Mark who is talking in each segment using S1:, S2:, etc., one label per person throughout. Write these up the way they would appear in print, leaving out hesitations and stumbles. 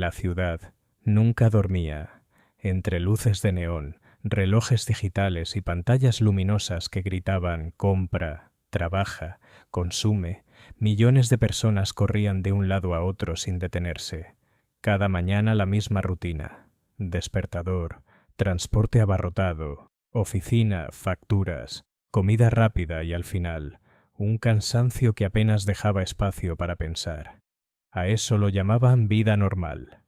S1: La ciudad nunca dormía. Entre luces de neón, relojes digitales y pantallas luminosas que gritaban «compra», «trabaja», «consume», millones de personas corrían de un lado a otro sin detenerse. Cada mañana la misma rutina. Despertador, transporte abarrotado, oficina, facturas, comida rápida y al final, un cansancio que apenas dejaba espacio para pensar. A eso lo llamaban vida normal.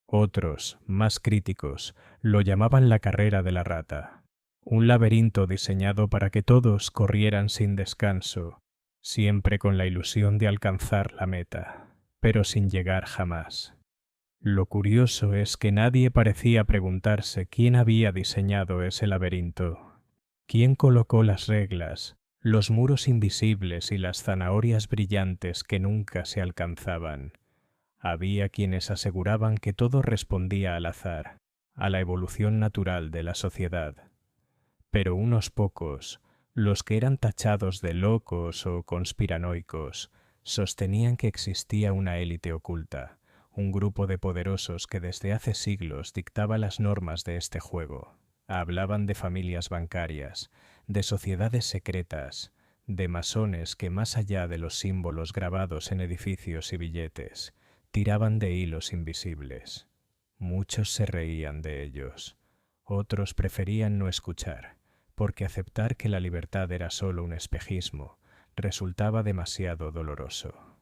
S1: Otros, más críticos, lo llamaban la carrera de la rata. Un laberinto diseñado para que todos corrieran sin descanso, siempre con la ilusión de alcanzar la meta, pero sin llegar jamás. Lo curioso es que nadie parecía preguntarse quién había diseñado ese laberinto, quién colocó las reglas, los muros invisibles y las zanahorias brillantes que nunca se alcanzaban. Había quienes aseguraban que todo respondía al azar, a la evolución natural de la sociedad. Pero unos pocos, los que eran tachados de locos o conspiranoicos, sostenían que existía una élite oculta, un grupo de poderosos que desde hace siglos dictaba las normas de este juego. Hablaban de familias bancarias, de sociedades secretas, de masones que más allá de los símbolos grabados en edificios y billetes, tiraban de hilos invisibles. Muchos se reían de ellos, otros preferían no escuchar, porque aceptar que la libertad era solo un espejismo resultaba demasiado doloroso.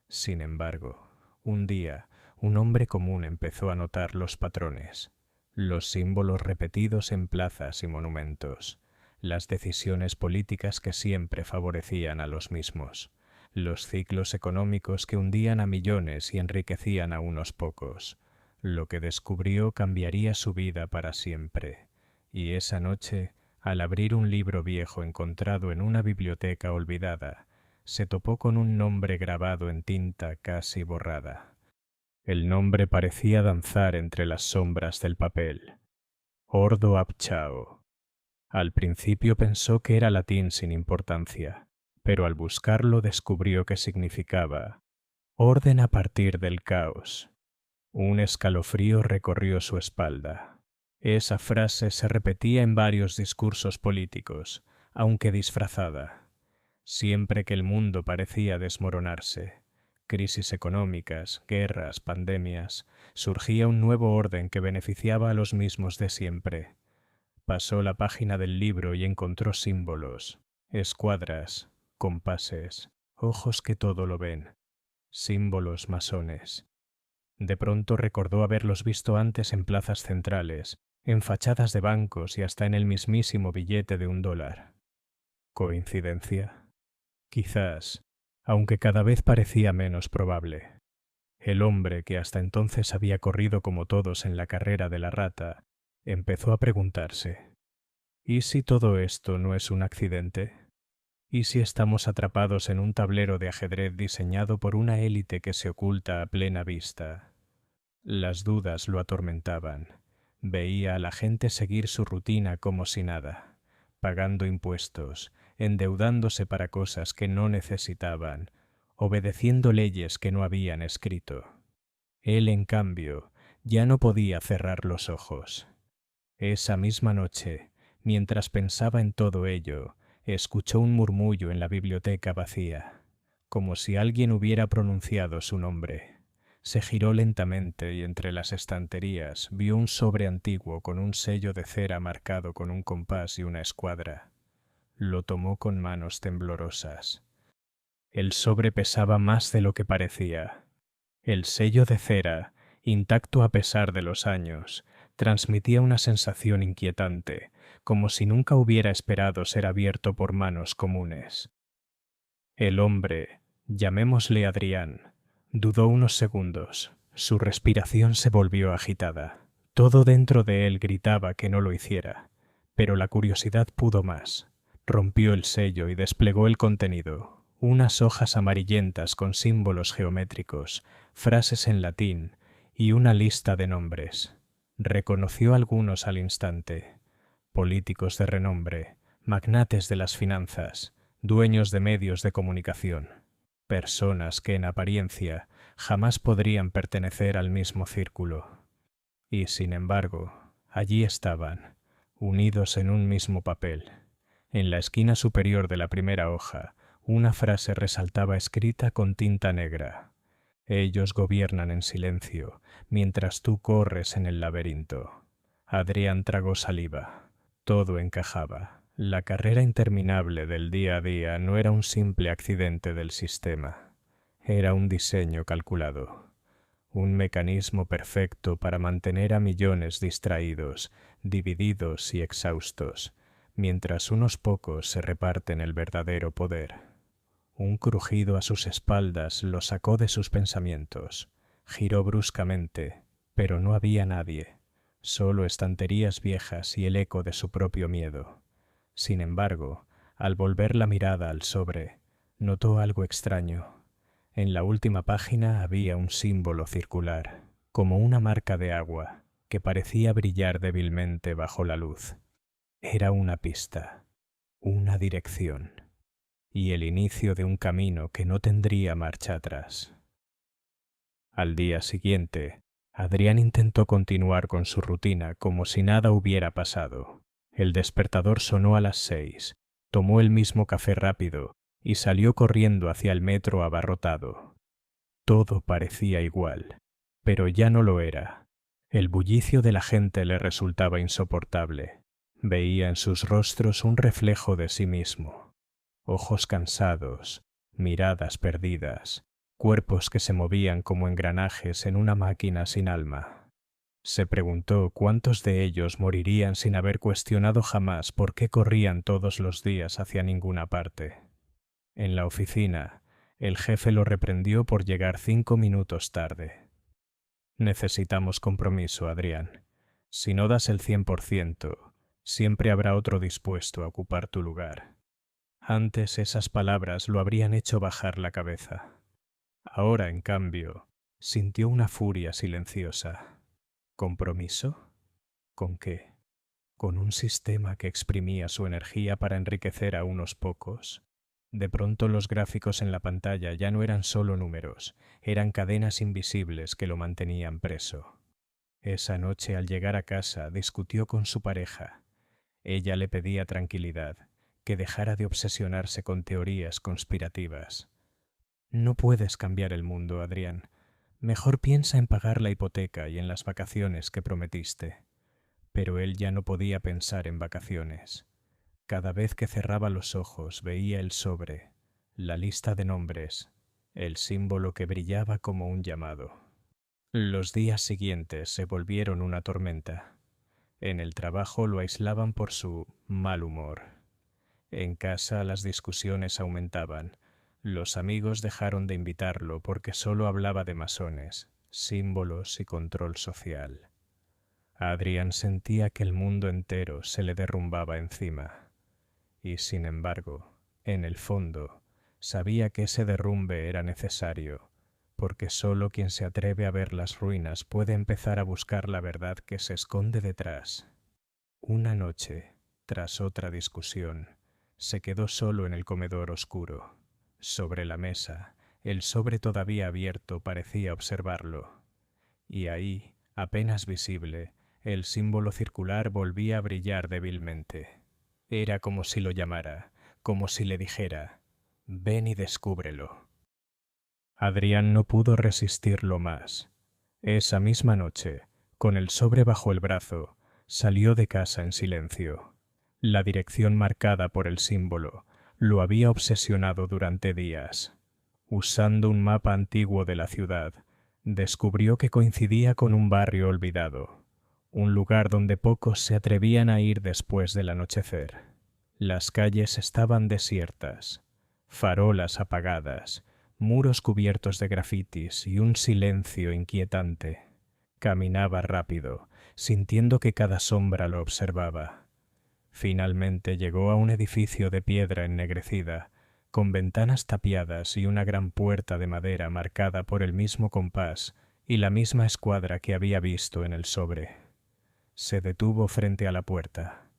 S1: Sin embargo, un día, un hombre común empezó a notar los patrones, los símbolos repetidos en plazas y monumentos, las decisiones políticas que siempre favorecían a los mismos, los ciclos económicos que hundían a millones y enriquecían a unos pocos. Lo que descubrió cambiaría su vida para siempre, y esa noche, al abrir un libro viejo encontrado en una biblioteca olvidada, se topó con un nombre grabado en tinta casi borrada. El nombre parecía danzar entre las sombras del papel. Ordo ab chao. Al principio pensó que era latín sin importancia, pero al buscarlo descubrió que significaba orden a partir del caos. Un escalofrío recorrió su espalda. Esa frase se repetía en varios discursos políticos, aunque disfrazada. Siempre que el mundo parecía desmoronarse, crisis económicas, guerras, pandemias, surgía un nuevo orden que beneficiaba a los mismos de siempre. Pasó la página del libro y encontró símbolos, escuadras, compases, ojos que todo lo ven, símbolos masones. De pronto recordó haberlos visto antes en plazas centrales, en fachadas de bancos y hasta en el mismísimo billete de $1. ¿Coincidencia? Quizás, aunque cada vez parecía menos probable. El hombre, que hasta entonces había corrido como todos en la carrera de la rata, empezó a preguntarse: ¿y si todo esto no es un accidente? ¿Y si estamos atrapados en un tablero de ajedrez diseñado por una élite que se oculta a plena vista? Las dudas lo atormentaban. Veía a la gente seguir su rutina como si nada, pagando impuestos, endeudándose para cosas que no necesitaban, obedeciendo leyes que no habían escrito. Él, en cambio, ya no podía cerrar los ojos. Esa misma noche, mientras pensaba en todo ello, escuchó un murmullo en la biblioteca vacía, como si alguien hubiera pronunciado su nombre. Se giró lentamente y entre las estanterías vio un sobre antiguo con un sello de cera marcado con un compás y una escuadra. Lo tomó con manos temblorosas. El sobre pesaba más de lo que parecía. El sello de cera, intacto a pesar de los años, transmitía una sensación inquietante, como si nunca hubiera esperado ser abierto por manos comunes. El hombre, llamémosle Adrián, dudó unos segundos. Su respiración se volvió agitada. Todo dentro de él gritaba que no lo hiciera, pero la curiosidad pudo más. Rompió el sello y desplegó el contenido. Unas hojas amarillentas con símbolos geométricos, frases en latín y una lista de nombres. Reconoció algunos al instante: políticos de renombre, magnates de las finanzas, dueños de medios de comunicación, personas que en apariencia jamás podrían pertenecer al mismo círculo. Y, sin embargo, allí estaban, unidos en un mismo papel. En la esquina superior de la primera hoja, una frase resaltaba escrita con tinta negra. Ellos gobiernan en silencio, mientras tú corres en el laberinto. Adrián tragó saliva. Todo encajaba. La carrera interminable del día a día no era un simple accidente del sistema. Era un diseño calculado. Un mecanismo perfecto para mantener a millones distraídos, divididos y exhaustos, mientras unos pocos se reparten el verdadero poder. Un crujido a sus espaldas lo sacó de sus pensamientos. Giró bruscamente, pero no había nadie, solo estanterías viejas y el eco de su propio miedo. Sin embargo, al volver la mirada al sobre, notó algo extraño. En la última página había un símbolo circular, como una marca de agua, que parecía brillar débilmente bajo la luz. Era una pista, una dirección, y el inicio de un camino que no tendría marcha atrás. Al día siguiente, Adrián intentó continuar con su rutina como si nada hubiera pasado. El despertador sonó a las 6, tomó el mismo café rápido y salió corriendo hacia el metro abarrotado. Todo parecía igual, pero ya no lo era. El bullicio de la gente le resultaba insoportable. Veía en sus rostros un reflejo de sí mismo. Ojos cansados, miradas perdidas, cuerpos que se movían como engranajes en una máquina sin alma. Se preguntó cuántos de ellos morirían sin haber cuestionado jamás por qué corrían todos los días hacia ninguna parte. En la oficina, el jefe lo reprendió por llegar 5 minutos tarde. Necesitamos compromiso, Adrián. Si no das el 100%, siempre habrá otro dispuesto a ocupar tu lugar. Antes esas palabras lo habrían hecho bajar la cabeza. Ahora, en cambio, sintió una furia silenciosa. ¿Compromiso? ¿Con qué? ¿Con un sistema que exprimía su energía para enriquecer a unos pocos? De pronto los gráficos en la pantalla ya no eran solo números, eran cadenas invisibles que lo mantenían preso. Esa noche, al llegar a casa, discutió con su pareja. Ella le pedía tranquilidad, que dejara de obsesionarse con teorías conspirativas. No puedes cambiar el mundo, Adrián. Mejor piensa en pagar la hipoteca y en las vacaciones que prometiste. Pero él ya no podía pensar en vacaciones. Cada vez que cerraba los ojos veía el sobre, la lista de nombres, el símbolo que brillaba como un llamado. Los días siguientes se volvieron una tormenta. En el trabajo lo aislaban por su mal humor. En casa las discusiones aumentaban. Los amigos dejaron de invitarlo porque solo hablaba de masones, símbolos y control social. Adrián sentía que el mundo entero se le derrumbaba encima. Y, sin embargo, en el fondo, sabía que ese derrumbe era necesario, porque solo quien se atreve a ver las ruinas puede empezar a buscar la verdad que se esconde detrás. Una noche, tras otra discusión, se quedó solo en el comedor oscuro. Sobre la mesa, el sobre todavía abierto parecía observarlo. Y ahí, apenas visible, el símbolo circular volvía a brillar débilmente. Era como si lo llamara, como si le dijera: «Ven y descúbrelo». Adrián no pudo resistirlo más. Esa misma noche, con el sobre bajo el brazo, salió de casa en silencio. La dirección marcada por el símbolo lo había obsesionado durante días. Usando un mapa antiguo de la ciudad, descubrió que coincidía con un barrio olvidado, un lugar donde pocos se atrevían a ir después del anochecer. Las calles estaban desiertas, farolas apagadas, muros cubiertos de grafitis y un silencio inquietante. Caminaba rápido, sintiendo que cada sombra lo observaba. Finalmente llegó a un edificio de piedra ennegrecida, con ventanas tapiadas y una gran puerta de madera marcada por el mismo compás y la misma escuadra que había visto en el sobre. Se detuvo frente a la puerta.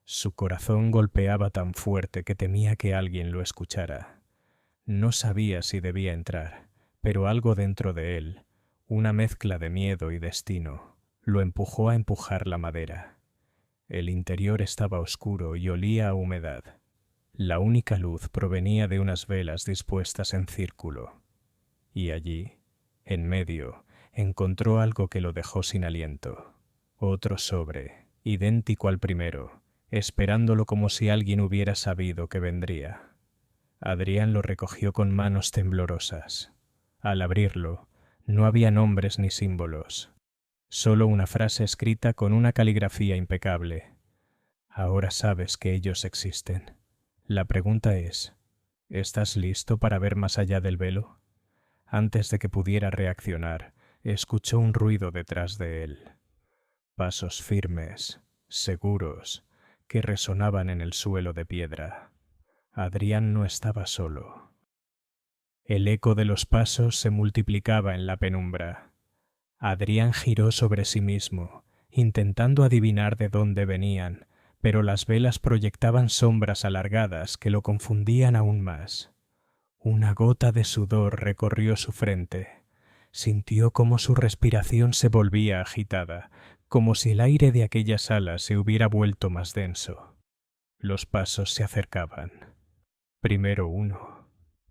S1: Su corazón golpeaba tan fuerte que temía que alguien lo escuchara. No sabía si debía entrar, pero algo dentro de él, una mezcla de miedo y destino, lo empujó a empujar la madera. El interior estaba oscuro y olía a humedad. La única luz provenía de unas velas dispuestas en círculo. Y allí, en medio, encontró algo que lo dejó sin aliento. Otro sobre, idéntico al primero, esperándolo como si alguien hubiera sabido que vendría. Adrián lo recogió con manos temblorosas. Al abrirlo, no había nombres ni símbolos, solo una frase escrita con una caligrafía impecable. Ahora sabes que ellos existen. La pregunta es, ¿estás listo para ver más allá del velo? Antes de que pudiera reaccionar, escuchó un ruido detrás de él. Pasos firmes, seguros, que resonaban en el suelo de piedra. Adrián no estaba solo. El eco de los pasos se multiplicaba en la penumbra. Adrián giró sobre sí mismo, intentando adivinar de dónde venían, pero las velas proyectaban sombras alargadas que lo confundían aún más. Una gota de sudor recorrió su frente. Sintió cómo su respiración se volvía agitada, como si el aire de aquella sala se hubiera vuelto más denso. Los pasos se acercaban. Primero uno,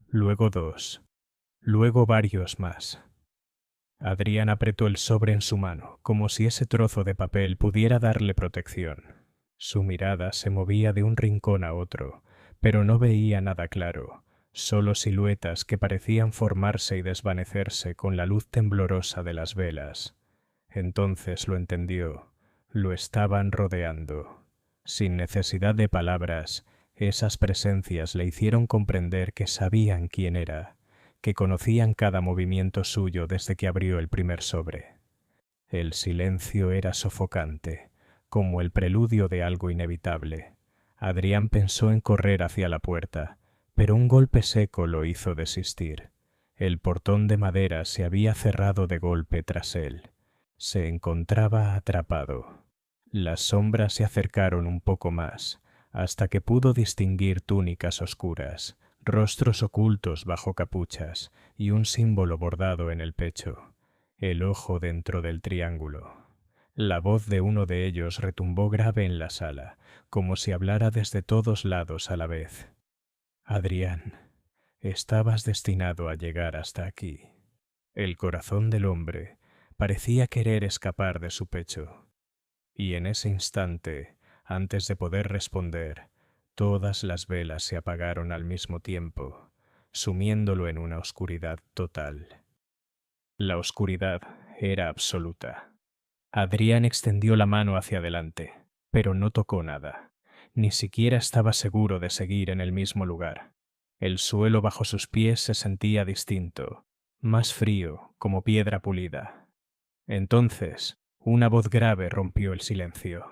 S1: luego dos, luego varios más. Adrián apretó el sobre en su mano, como si ese trozo de papel pudiera darle protección. Su mirada se movía de un rincón a otro, pero no veía nada claro, solo siluetas que parecían formarse y desvanecerse con la luz temblorosa de las velas. Entonces lo entendió. Lo estaban rodeando. Sin necesidad de palabras, esas presencias le hicieron comprender que sabían quién era, que conocían cada movimiento suyo desde que abrió el primer sobre. El silencio era sofocante, como el preludio de algo inevitable. Adrián pensó en correr hacia la puerta, pero un golpe seco lo hizo desistir. El portón de madera se había cerrado de golpe tras él. Se encontraba atrapado. Las sombras se acercaron un poco más, hasta que pudo distinguir túnicas oscuras, rostros ocultos bajo capuchas y un símbolo bordado en el pecho, el ojo dentro del triángulo. La voz de uno de ellos retumbó grave en la sala, como si hablara desde todos lados a la vez. Adrián, estabas destinado a llegar hasta aquí. El corazón del hombre parecía querer escapar de su pecho. Y en ese instante, antes de poder responder, todas las velas se apagaron al mismo tiempo, sumiéndolo en una oscuridad total. La oscuridad era absoluta. Adrián extendió la mano hacia adelante, pero no tocó nada. Ni siquiera estaba seguro de seguir en el mismo lugar. El suelo bajo sus pies se sentía distinto, más frío, como piedra pulida. Entonces, una voz grave rompió el silencio.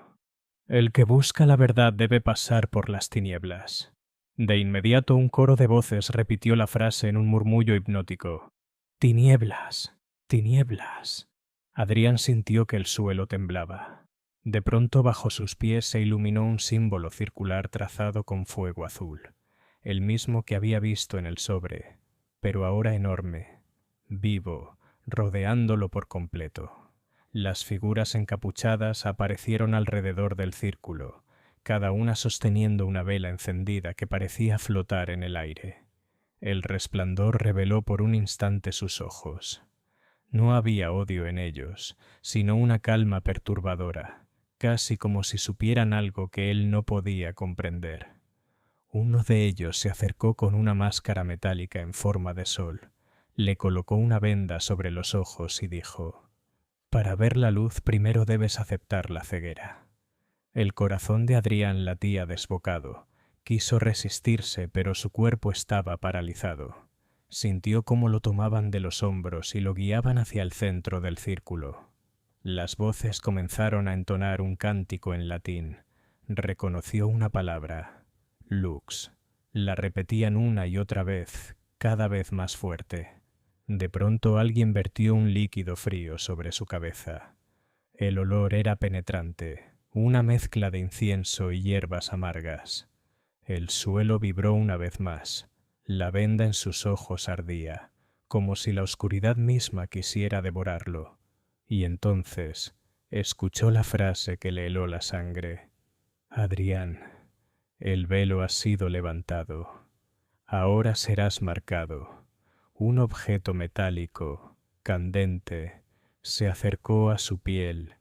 S1: El que busca la verdad debe pasar por las tinieblas. De inmediato un coro de voces repitió la frase en un murmullo hipnótico. Tinieblas, tinieblas. Adrián sintió que el suelo temblaba. De pronto bajo sus pies se iluminó un símbolo circular trazado con fuego azul, el mismo que había visto en el sobre, pero ahora enorme, vivo, rodeándolo por completo. Las figuras encapuchadas aparecieron alrededor del círculo, cada una sosteniendo una vela encendida que parecía flotar en el aire. El resplandor reveló por un instante sus ojos. No había odio en ellos, sino una calma perturbadora, casi como si supieran algo que él no podía comprender. Uno de ellos se acercó con una máscara metálica en forma de sol, le colocó una venda sobre los ojos y dijo: «Para ver la luz primero debes aceptar la ceguera». El corazón de Adrián latía desbocado. Quiso resistirse, pero su cuerpo estaba paralizado. Sintió cómo lo tomaban de los hombros y lo guiaban hacia el centro del círculo. Las voces comenzaron a entonar un cántico en latín. Reconoció una palabra: lux. La repetían una y otra vez, cada vez más fuerte. De pronto alguien vertió un líquido frío sobre su cabeza. El olor era penetrante, una mezcla de incienso y hierbas amargas. El suelo vibró una vez más. La venda en sus ojos ardía, como si la oscuridad misma quisiera devorarlo, y entonces escuchó la frase que le heló la sangre. Adrián, el velo ha sido levantado. Ahora serás marcado. Un objeto metálico, candente, se acercó a su piel.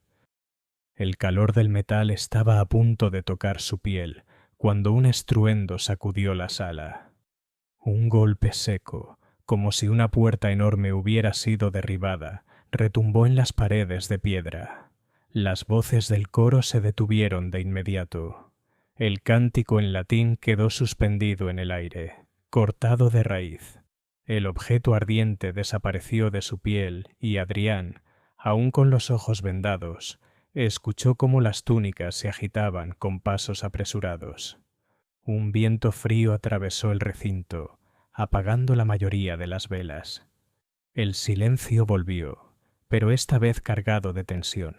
S1: El calor del metal estaba a punto de tocar su piel cuando un estruendo sacudió la sala. Un golpe seco, como si una puerta enorme hubiera sido derribada, retumbó en las paredes de piedra. Las voces del coro se detuvieron de inmediato. El cántico en latín quedó suspendido en el aire, cortado de raíz. El objeto ardiente desapareció de su piel y Adrián, aún con los ojos vendados, escuchó cómo las túnicas se agitaban con pasos apresurados. Un viento frío atravesó el recinto, apagando la mayoría de las velas. El silencio volvió, pero esta vez cargado de tensión,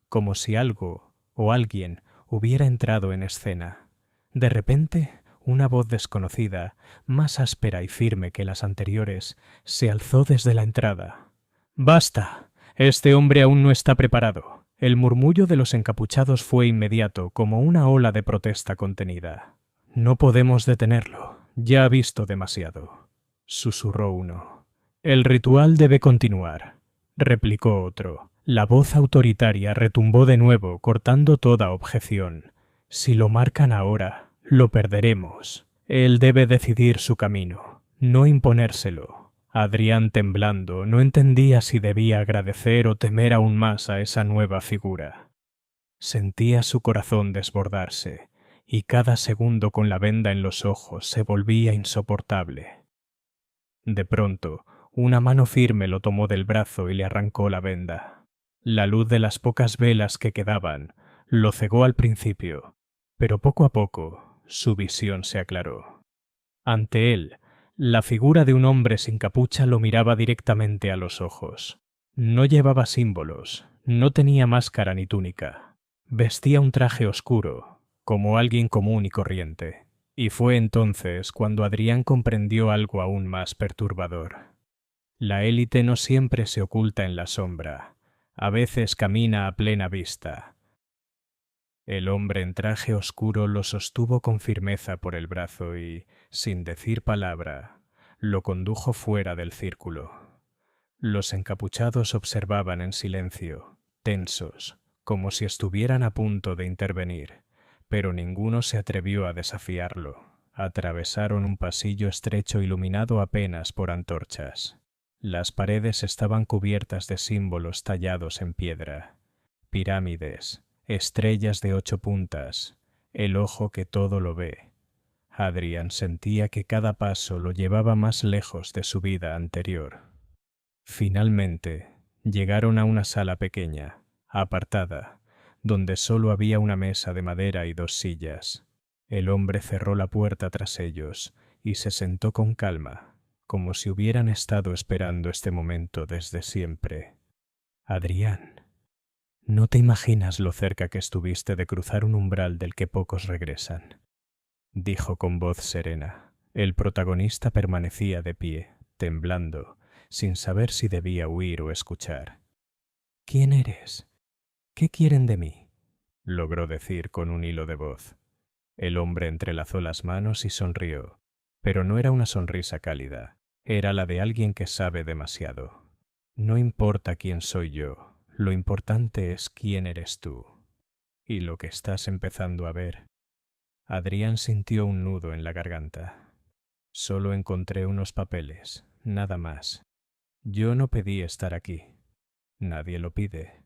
S1: como si algo o alguien hubiera entrado en escena. De repente, una voz desconocida, más áspera y firme que las anteriores, se alzó desde la entrada. «¡Basta! Este hombre aún no está preparado». El murmullo de los encapuchados fue inmediato, como una ola de protesta contenida. «No podemos detenerlo. Ya ha visto demasiado», susurró uno. «El ritual debe continuar», replicó otro. La voz autoritaria retumbó de nuevo, cortando toda objeción. «Si lo marcan ahora, lo perderemos. Él debe decidir su camino, no imponérselo». Adrián, temblando, no entendía si debía agradecer o temer aún más a esa nueva figura. Sentía su corazón desbordarse, y cada segundo con la venda en los ojos se volvía insoportable. De pronto, una mano firme lo tomó del brazo y le arrancó la venda. La luz de las pocas velas que quedaban lo cegó al principio, pero poco a poco su visión se aclaró. Ante él, la figura de un hombre sin capucha lo miraba directamente a los ojos. No llevaba símbolos, no tenía máscara ni túnica. Vestía un traje oscuro, como alguien común y corriente. Y fue entonces cuando Adrián comprendió algo aún más perturbador. La élite no siempre se oculta en la sombra, a veces camina a plena vista. El hombre en traje oscuro lo sostuvo con firmeza por el brazo y, sin decir palabra, lo condujo fuera del círculo. Los encapuchados observaban en silencio, tensos, como si estuvieran a punto de intervenir, pero ninguno se atrevió a desafiarlo. Atravesaron un pasillo estrecho iluminado apenas por antorchas. Las paredes estaban cubiertas de símbolos tallados en piedra, pirámides, estrellas de 8 puntas, el ojo que todo lo ve. Adrián sentía que cada paso lo llevaba más lejos de su vida anterior. Finalmente, llegaron a una sala pequeña, apartada, donde solo había una mesa de madera y 2 sillas. El hombre cerró la puerta tras ellos y se sentó con calma, como si hubieran estado esperando este momento desde siempre. «Adrián, no te imaginas lo cerca que estuviste de cruzar un umbral del que pocos regresan», dijo con voz serena. El protagonista permanecía de pie, temblando, sin saber si debía huir o escuchar. «¿Quién eres? ¿Qué quieren de mí?», logró decir con un hilo de voz. El hombre entrelazó las manos y sonrió, pero no era una sonrisa cálida, era la de alguien que sabe demasiado. «No importa quién soy yo, lo importante es quién eres tú, y lo que estás empezando a ver». Adrián sintió un nudo en la garganta. «Solo encontré unos papeles, nada más. Yo no pedí estar aquí». «Nadie lo pide»,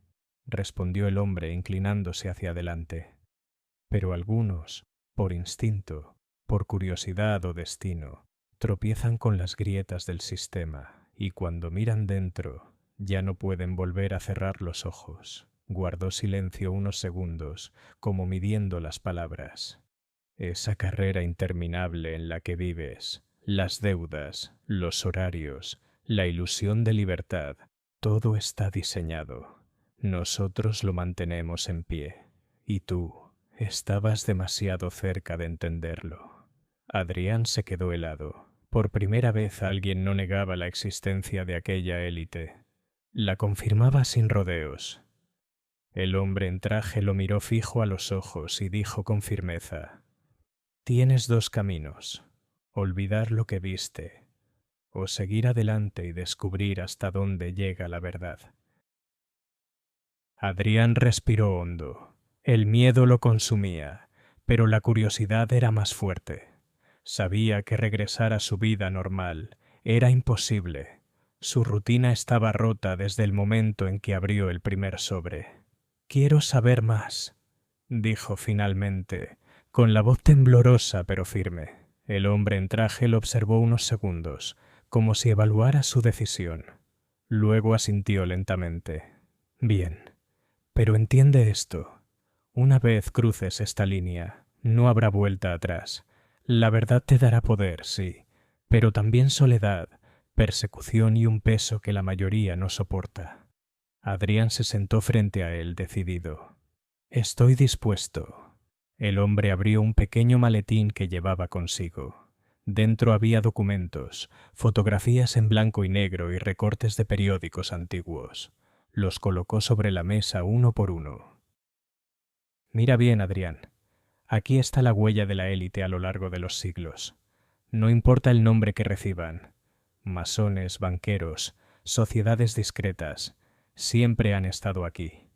S1: respondió el hombre inclinándose hacia adelante. «Pero algunos, por instinto, por curiosidad o destino, tropiezan con las grietas del sistema y cuando miran dentro ya no pueden volver a cerrar los ojos». Guardó silencio unos segundos, como midiendo las palabras. «Esa carrera interminable en la que vives, las deudas, los horarios, la ilusión de libertad, todo está diseñado. Nosotros lo mantenemos en pie. Y tú estabas demasiado cerca de entenderlo». Adrián se quedó helado. Por primera vez alguien no negaba la existencia de aquella élite. La confirmaba sin rodeos. El hombre en traje lo miró fijo a los ojos y dijo con firmeza: «Tienes dos caminos: olvidar lo que viste, o seguir adelante y descubrir hasta dónde llega la verdad». Adrián respiró hondo. El miedo lo consumía, pero la curiosidad era más fuerte. Sabía que regresar a su vida normal era imposible. Su rutina estaba rota desde el momento en que abrió el primer sobre. «Quiero saber más», dijo finalmente, con la voz temblorosa pero firme. El hombre en traje lo observó unos segundos, como si evaluara su decisión. Luego asintió lentamente. «Bien, pero entiende esto. Una vez cruces esta línea, no habrá vuelta atrás. La verdad te dará poder, sí, pero también soledad, persecución y un peso que la mayoría no soporta». Adrián se sentó frente a él, decidido. «Estoy dispuesto». El hombre abrió un pequeño maletín que llevaba consigo. Dentro había documentos, fotografías en blanco y negro y recortes de periódicos antiguos. Los colocó sobre la mesa uno por uno. «Mira bien, Adrián. Aquí está la huella de la élite a lo largo de los siglos. No importa el nombre que reciban. Masones, banqueros, sociedades discretas, siempre han estado aquí.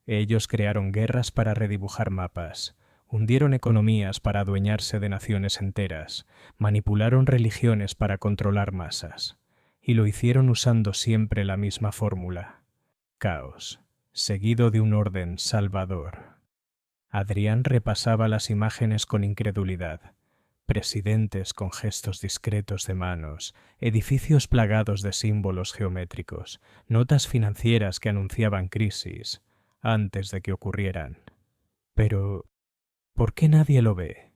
S1: Ellos crearon guerras para redibujar mapas, hundieron economías para adueñarse de naciones enteras, manipularon religiones para controlar masas, y lo hicieron usando siempre la misma fórmula: caos, seguido de un orden salvador». Adrián repasaba las imágenes con incredulidad. Presidentes con gestos discretos de manos, edificios plagados de símbolos geométricos, notas financieras que anunciaban crisis antes de que ocurrieran. «Pero, ¿por qué nadie lo ve?»,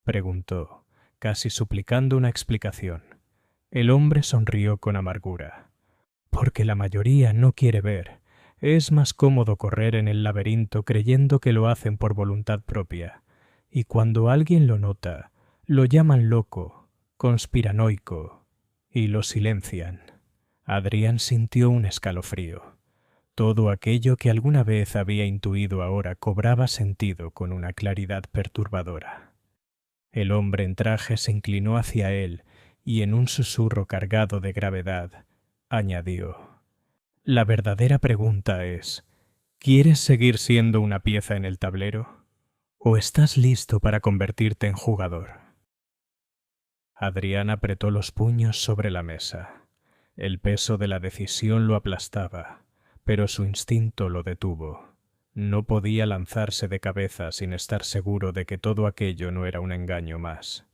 S1: preguntó, casi suplicando una explicación. El hombre sonrió con amargura. «Porque la mayoría no quiere ver. Es más cómodo correr en el laberinto creyendo que lo hacen por voluntad propia. Y cuando alguien lo nota, lo llaman loco, conspiranoico, y lo silencian». Adrián sintió un escalofrío. Todo aquello que alguna vez había intuido ahora cobraba sentido con una claridad perturbadora. El hombre en traje se inclinó hacia él y en un susurro cargado de gravedad añadió: «La verdadera pregunta es, ¿quieres seguir siendo una pieza en el tablero? ¿O estás listo para convertirte en jugador?». Adrián apretó los puños sobre la mesa. El peso de la decisión lo aplastaba, pero su instinto lo detuvo. No podía lanzarse de cabeza sin estar seguro de que todo aquello no era un engaño más.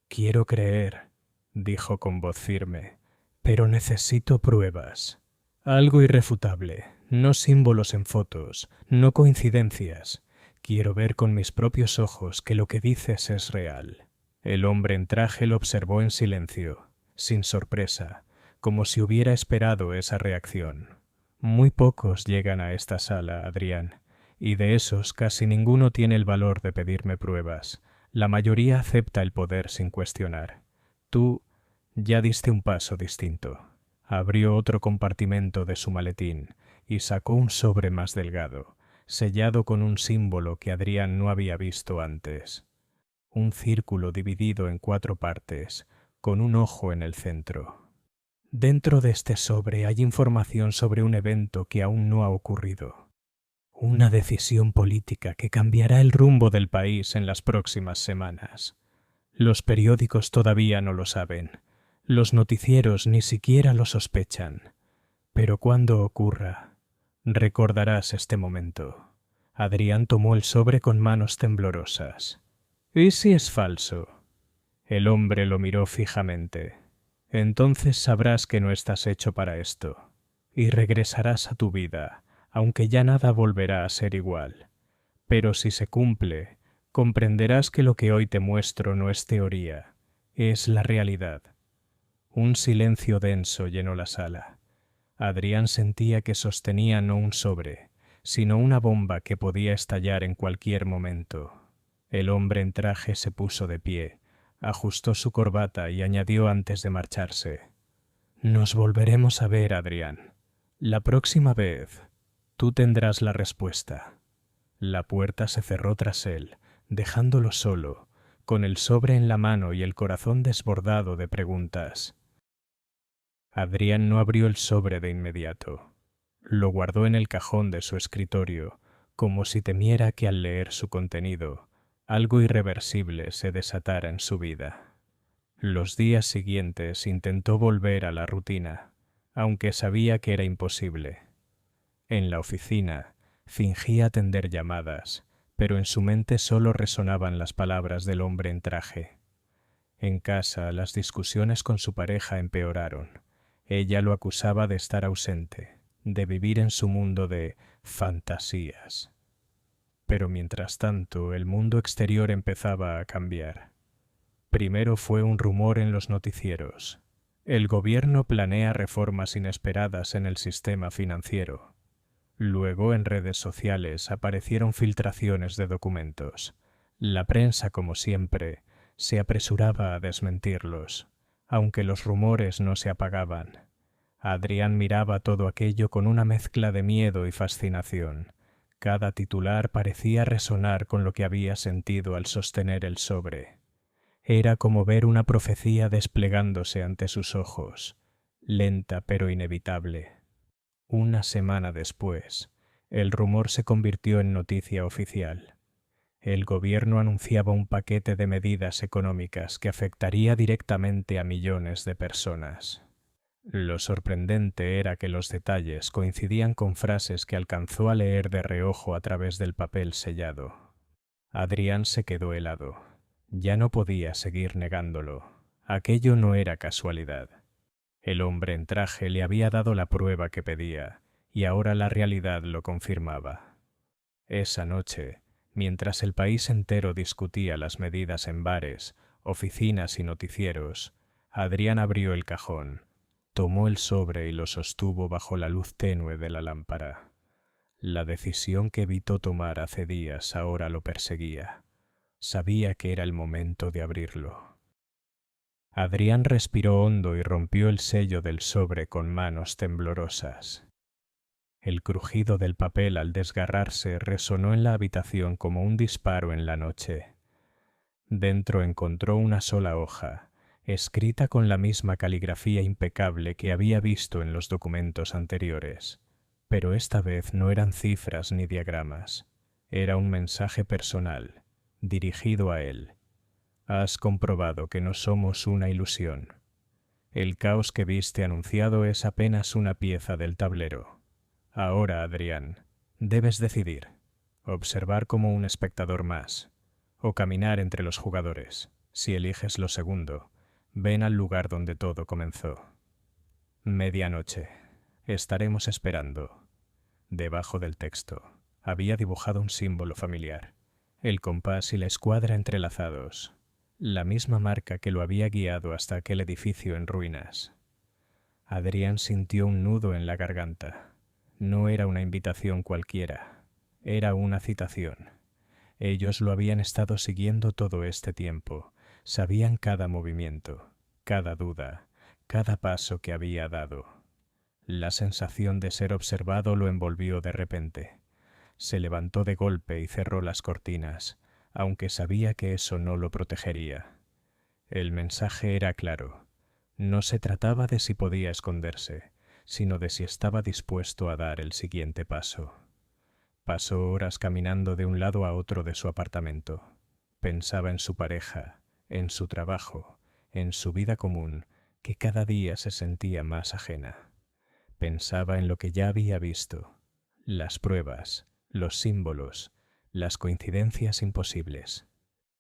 S1: «Quiero creer», dijo con voz firme, «pero necesito pruebas. Algo irrefutable, no símbolos en fotos, no coincidencias. Quiero ver con mis propios ojos que lo que dices es real». El hombre en traje lo observó en silencio, sin sorpresa, como si hubiera esperado esa reacción. «Muy pocos llegan a esta sala, Adrián, y de esos casi ninguno tiene el valor de pedirme pruebas. La mayoría acepta el poder sin cuestionar. Tú ya diste un paso distinto». Abrió otro compartimento de su maletín y sacó un sobre más delgado, sellado con un símbolo que Adrián no había visto antes. Un círculo dividido en 4 partes, con un ojo en el centro. «Dentro de este sobre hay información sobre un evento que aún no ha ocurrido. Una decisión política que cambiará el rumbo del país en las próximas semanas. Los periódicos todavía no lo saben. Los noticieros ni siquiera lo sospechan. Pero cuando ocurra, recordarás este momento». Adrián tomó el sobre con manos temblorosas. «¿Y si es falso?». El hombre lo miró fijamente. «Entonces sabrás que no estás hecho para esto, y regresarás a tu vida, aunque ya nada volverá a ser igual. Pero si se cumple, comprenderás que lo que hoy te muestro no es teoría, es la realidad». Un silencio denso llenó la sala. Adrián sentía que sostenía no un sobre, sino una bomba que podía estallar en cualquier momento. El hombre en traje se puso de pie, ajustó su corbata y añadió antes de marcharse: «Nos volveremos a ver, Adrián. La próxima vez tú tendrás la respuesta». La puerta se cerró tras él, dejándolo solo, con el sobre en la mano y el corazón desbordado de preguntas. Adrián no abrió el sobre de inmediato. Lo guardó en el cajón de su escritorio, como si temiera que al leer su contenido, algo irreversible se desatara en su vida. Los días siguientes intentó volver a la rutina, aunque sabía que era imposible. En la oficina, fingía atender llamadas, pero en su mente solo resonaban las palabras del hombre en traje. En casa, las discusiones con su pareja empeoraron. Ella lo acusaba de estar ausente, de vivir en su mundo de fantasías. Pero mientras tanto, el mundo exterior empezaba a cambiar. Primero fue un rumor en los noticieros. El gobierno planea reformas inesperadas en el sistema financiero. Luego, en redes sociales, aparecieron filtraciones de documentos. La prensa, como siempre, se apresuraba a desmentirlos, aunque los rumores no se apagaban. Adrián miraba todo aquello con una mezcla de miedo y fascinación. Cada titular parecía resonar con lo que había sentido al sostener el sobre. Era como ver una profecía desplegándose ante sus ojos, lenta pero inevitable. Una semana después, el rumor se convirtió en noticia oficial. El gobierno anunciaba un paquete de medidas económicas que afectaría directamente a millones de personas. Lo sorprendente era que los detalles coincidían con frases que alcanzó a leer de reojo a través del papel sellado. Adrián se quedó helado. Ya no podía seguir negándolo. Aquello no era casualidad. El hombre en traje le había dado la prueba que pedía, y ahora la realidad lo confirmaba. Esa noche, mientras el país entero discutía las medidas en bares, oficinas y noticieros, Adrián abrió el cajón, tomó el sobre y lo sostuvo bajo la luz tenue de la lámpara. La decisión que evitó tomar hace días ahora lo perseguía. Sabía que era el momento de abrirlo. Adrián respiró hondo y rompió el sello del sobre con manos temblorosas. El crujido del papel al desgarrarse resonó en la habitación como un disparo en la noche. Dentro encontró una sola hoja, escrita con la misma caligrafía impecable que había visto en los documentos anteriores. Pero esta vez no eran cifras ni diagramas. Era un mensaje personal, dirigido a él. Has comprobado que no somos una ilusión. El caos que viste anunciado es apenas una pieza del tablero. Ahora, Adrián, debes decidir: observar como un espectador más, o caminar entre los jugadores. Si eliges lo segundo, ven al lugar donde todo comenzó. Medianoche. Estaremos esperando. Debajo del texto había dibujado un símbolo familiar, el compás y la escuadra entrelazados, la misma marca que lo había guiado hasta aquel edificio en ruinas. Adrián sintió un nudo en la garganta. No era una invitación cualquiera, era una citación. Ellos lo habían estado siguiendo todo este tiempo, sabían cada movimiento, cada duda, cada paso que había dado. La sensación de ser observado lo envolvió de repente. Se levantó de golpe y cerró las cortinas, aunque sabía que eso no lo protegería. El mensaje era claro. No se trataba de si podía esconderse, sino de si estaba dispuesto a dar el siguiente paso. Pasó horas caminando de un lado a otro de su apartamento. Pensaba en su pareja, en su trabajo, en su vida común, que cada día se sentía más ajena. Pensaba en lo que ya había visto, las pruebas, los símbolos, las coincidencias imposibles.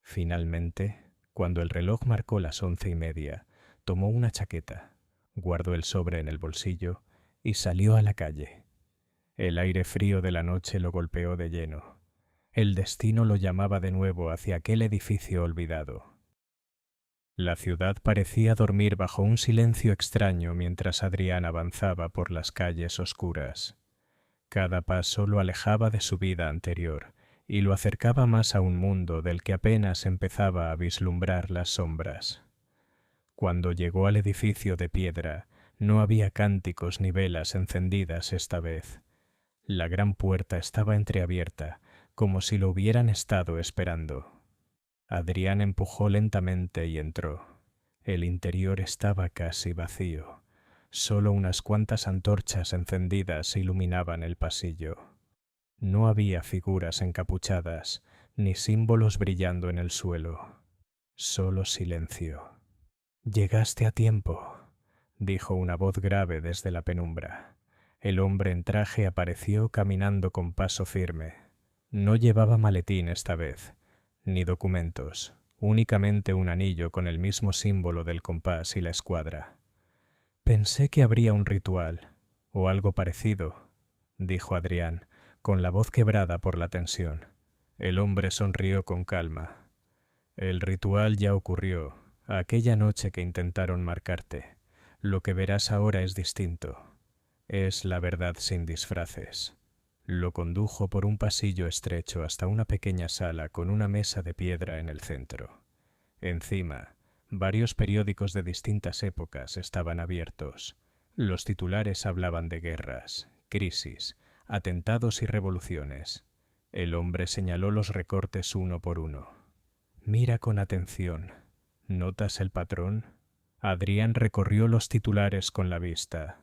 S1: Finalmente, cuando el reloj marcó las 11:30, tomó una chaqueta, guardó el sobre en el bolsillo y salió a la calle. El aire frío de la noche lo golpeó de lleno. El destino lo llamaba de nuevo hacia aquel edificio olvidado. La ciudad parecía dormir bajo un silencio extraño mientras Adrián avanzaba por las calles oscuras. Cada paso lo alejaba de su vida anterior y lo acercaba más a un mundo del que apenas empezaba a vislumbrar las sombras. Cuando llegó al edificio de piedra, no había cánticos ni velas encendidas esta vez. La gran puerta estaba entreabierta, como si lo hubieran estado esperando. Adrián empujó lentamente y entró. El interior estaba casi vacío. Solo unas cuantas antorchas encendidas iluminaban el pasillo. No había figuras encapuchadas, ni símbolos brillando en el suelo. Solo silencio. «Llegaste a tiempo», dijo una voz grave desde la penumbra. El hombre en traje apareció caminando con paso firme. No llevaba maletín esta vez, ni documentos, únicamente un anillo con el mismo símbolo del compás y la escuadra. «Pensé que habría un ritual, o algo parecido», dijo Adrián, con la voz quebrada por la tensión. El hombre sonrió con calma. «El ritual ya ocurrió, aquella noche que intentaron marcarte. Lo que verás ahora es distinto. Es la verdad sin disfraces». Lo condujo por un pasillo estrecho hasta una pequeña sala con una mesa de piedra en el centro. Encima, varios periódicos de distintas épocas estaban abiertos. Los titulares hablaban de guerras, crisis, atentados y revoluciones. El hombre señaló los recortes uno por uno. «Mira con atención. ¿Notas el patrón?» Adrián recorrió los titulares con la vista.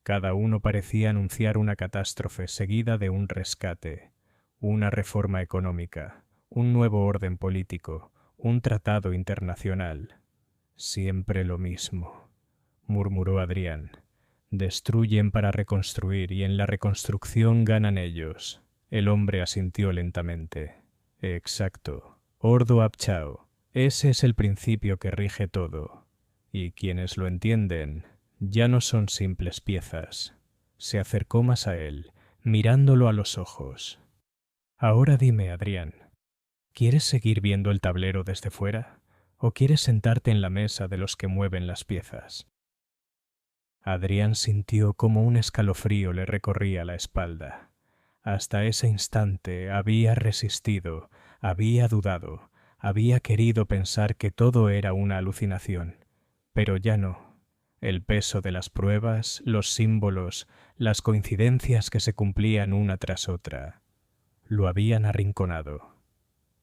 S1: Cada uno parecía anunciar una catástrofe seguida de un rescate, una reforma económica, un nuevo orden político, un tratado internacional. «Siempre lo mismo», murmuró Adrián. «Destruyen para reconstruir y en la reconstrucción ganan ellos». El hombre asintió lentamente. «Exacto. Ordo ab chao. Ese es el principio que rige todo. Y quienes lo entienden ya no son simples piezas». Se acercó más a él, mirándolo a los ojos. «Ahora dime, Adrián, ¿quieres seguir viendo el tablero desde fuera o quieres sentarte en la mesa de los que mueven las piezas?» Adrián sintió como un escalofrío le recorría la espalda. Hasta ese instante había resistido, había dudado, había querido pensar que todo era una alucinación, pero ya no. El peso de las pruebas, los símbolos, las coincidencias que se cumplían una tras otra, lo habían arrinconado.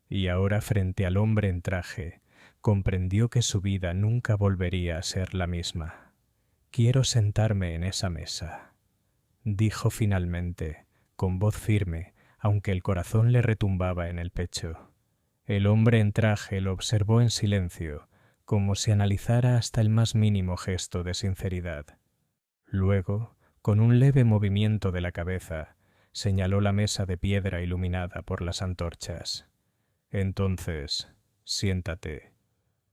S1: Y ahora, frente al hombre en traje, comprendió que su vida nunca volvería a ser la misma. «Quiero sentarme en esa mesa», dijo finalmente, con voz firme, aunque el corazón le retumbaba en el pecho. El hombre en traje lo observó en silencio, como si analizara hasta el más mínimo gesto de sinceridad. Luego, con un leve movimiento de la cabeza, señaló la mesa de piedra iluminada por las antorchas. «Entonces, siéntate,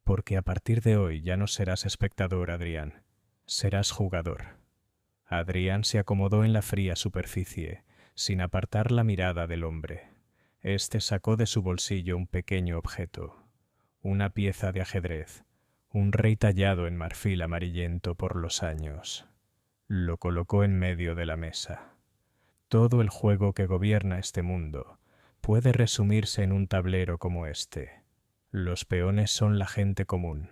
S1: porque a partir de hoy ya no serás espectador, Adrián, serás jugador». Adrián se acomodó en la fría superficie, sin apartar la mirada del hombre. Este sacó de su bolsillo un pequeño objeto, una pieza de ajedrez, un rey tallado en marfil amarillento por los años. Lo colocó en medio de la mesa. Todo el juego que gobierna este mundo puede resumirse en un tablero como este. Los peones son la gente común.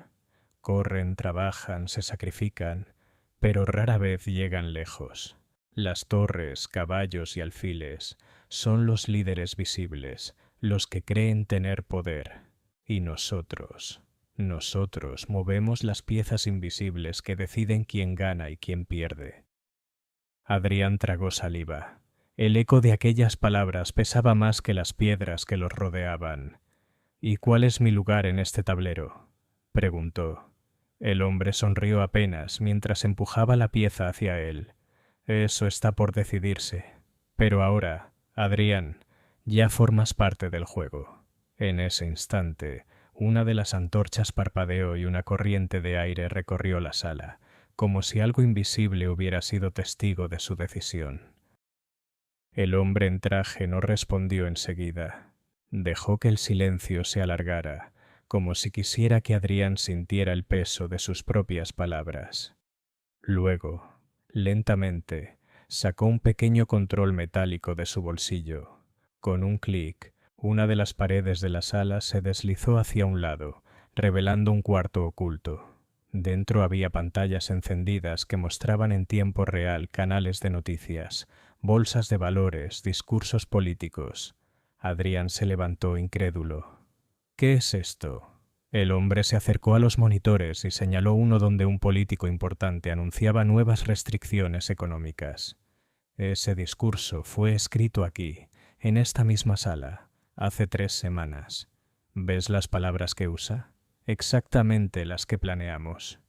S1: Corren, trabajan, se sacrifican, pero rara vez llegan lejos. Las torres, caballos y alfiles son los líderes visibles, los que creen tener poder. Y nosotros movemos las piezas invisibles que deciden quién gana y quién pierde. Adrián tragó saliva. El eco de aquellas palabras pesaba más que las piedras que los rodeaban. «¿Y cuál es mi lugar en este tablero?», preguntó. El hombre sonrió apenas mientras empujaba la pieza hacia él. «Eso está por decidirse. Pero ahora, Adrián, ya formas parte del juego». En ese instante, una de las antorchas parpadeó y una corriente de aire recorrió la sala, como si algo invisible hubiera sido testigo de su decisión. El hombre en traje no respondió enseguida. Dejó que el silencio se alargara, como si quisiera que Adrián sintiera el peso de sus propias palabras. Luego, lentamente, sacó un pequeño control metálico de su bolsillo. Con un clic, Una de las paredes de la sala se deslizó hacia un lado, revelando un cuarto oculto. Dentro había pantallas encendidas que mostraban en tiempo real canales de noticias, bolsas de valores, discursos políticos. Adrián se levantó incrédulo. ¿Qué es esto? El hombre se acercó a los monitores y señaló uno donde un político importante anunciaba nuevas restricciones económicas. Ese discurso fue escrito aquí, en esta misma sala, hace 3 semanas. ¿Ves las palabras que usa? Exactamente las que planeamos.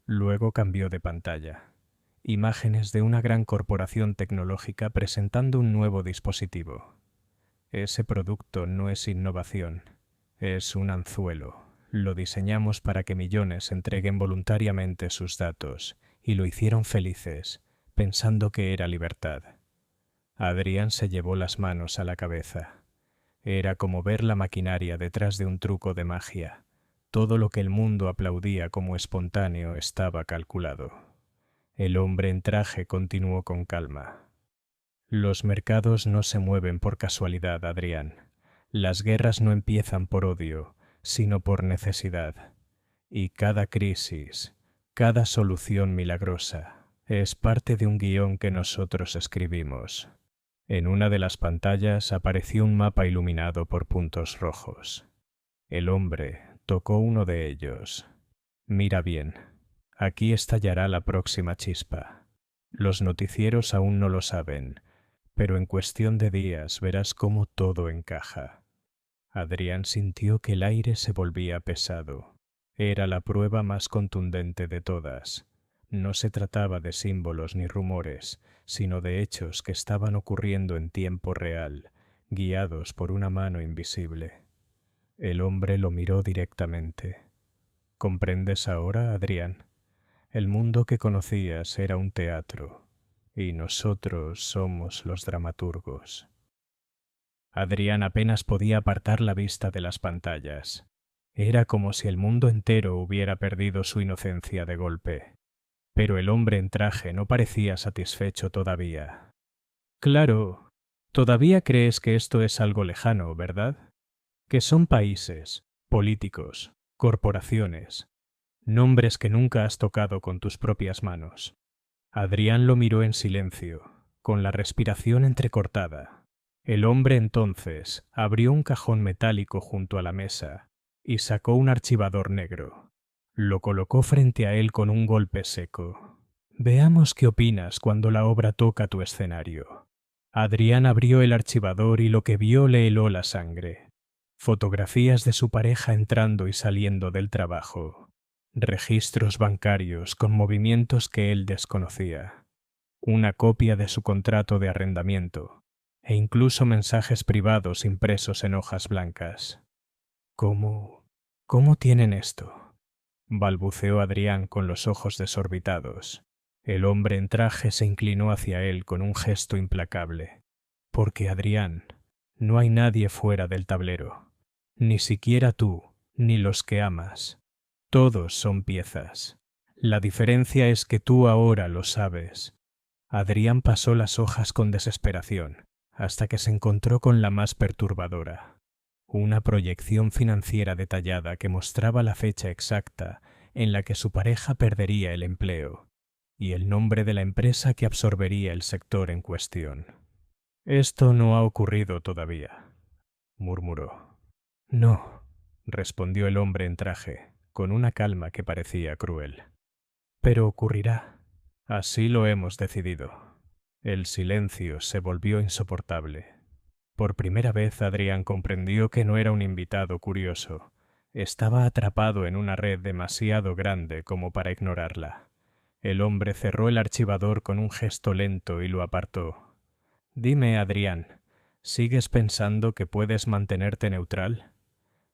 S1: Luego cambió de pantalla. Imágenes de una gran corporación tecnológica presentando un nuevo dispositivo. Ese producto no es innovación, es un anzuelo. Lo diseñamos para que millones entreguen voluntariamente sus datos, y lo hicieron felices, pensando que era libertad. Adrián se llevó las manos a la cabeza. Era como ver la maquinaria detrás de un truco de magia. Todo lo que el mundo aplaudía como espontáneo estaba calculado. El hombre en traje continuó con calma. Los mercados no se mueven por casualidad, Adrián. Las guerras no empiezan por odio, sino por necesidad. Y cada crisis, cada solución milagrosa, es parte de un guión que nosotros escribimos. En una de las pantallas apareció un mapa iluminado por puntos rojos. El hombre tocó uno de ellos. Mira bien, aquí estallará la próxima chispa. Los noticieros aún no lo saben, pero en cuestión de días verás cómo todo encaja. Adrián sintió que el aire se volvía pesado. Era la prueba más contundente de todas. No se trataba de símbolos ni rumores, sino de hechos que estaban ocurriendo en tiempo real, guiados por una mano invisible. El hombre lo miró directamente. ¿Comprendes ahora, Adrián? El mundo que conocías era un teatro, y nosotros somos los dramaturgos. Adrián apenas podía apartar la vista de las pantallas. Era como si el mundo entero hubiera perdido su inocencia de golpe. Pero el hombre en traje no parecía satisfecho todavía. Claro, todavía crees que esto es algo lejano, ¿verdad? Que son países, políticos, corporaciones, nombres que nunca has tocado con tus propias manos. Adrián lo miró en silencio, con la respiración entrecortada. El hombre entonces abrió un cajón metálico junto a la mesa y sacó un archivador negro. Lo colocó frente a él con un golpe seco. Veamos qué opinas cuando la obra toca tu escenario. Adrián abrió el archivador y lo que vio le heló la sangre. Fotografías de su pareja entrando y saliendo del trabajo. Registros bancarios con movimientos que él desconocía. Una copia de su contrato de arrendamiento. E incluso mensajes privados impresos en hojas blancas. ¿Cómo tienen esto?, balbuceó Adrián con los ojos desorbitados. El hombre en traje se inclinó hacia él con un gesto implacable. Porque, Adrián, no hay nadie fuera del tablero. Ni siquiera tú, ni los que amas. Todos son piezas. La diferencia es que tú ahora lo sabes. Adrián pasó las hojas con desesperación, hasta que se encontró con la más perturbadora. Una proyección financiera detallada que mostraba la fecha exacta en la que su pareja perdería el empleo y el nombre de la empresa que absorbería el sector en cuestión. «Esto no ha ocurrido todavía», murmuró. «No», respondió el hombre en traje, con una calma que parecía cruel. «Pero ocurrirá. Así lo hemos decidido». El silencio se volvió insoportable. Por primera vez Adrián comprendió que no era un invitado curioso. Estaba atrapado en una red demasiado grande como para ignorarla. El hombre cerró el archivador con un gesto lento y lo apartó. «Dime, Adrián, ¿sigues pensando que puedes mantenerte neutral?»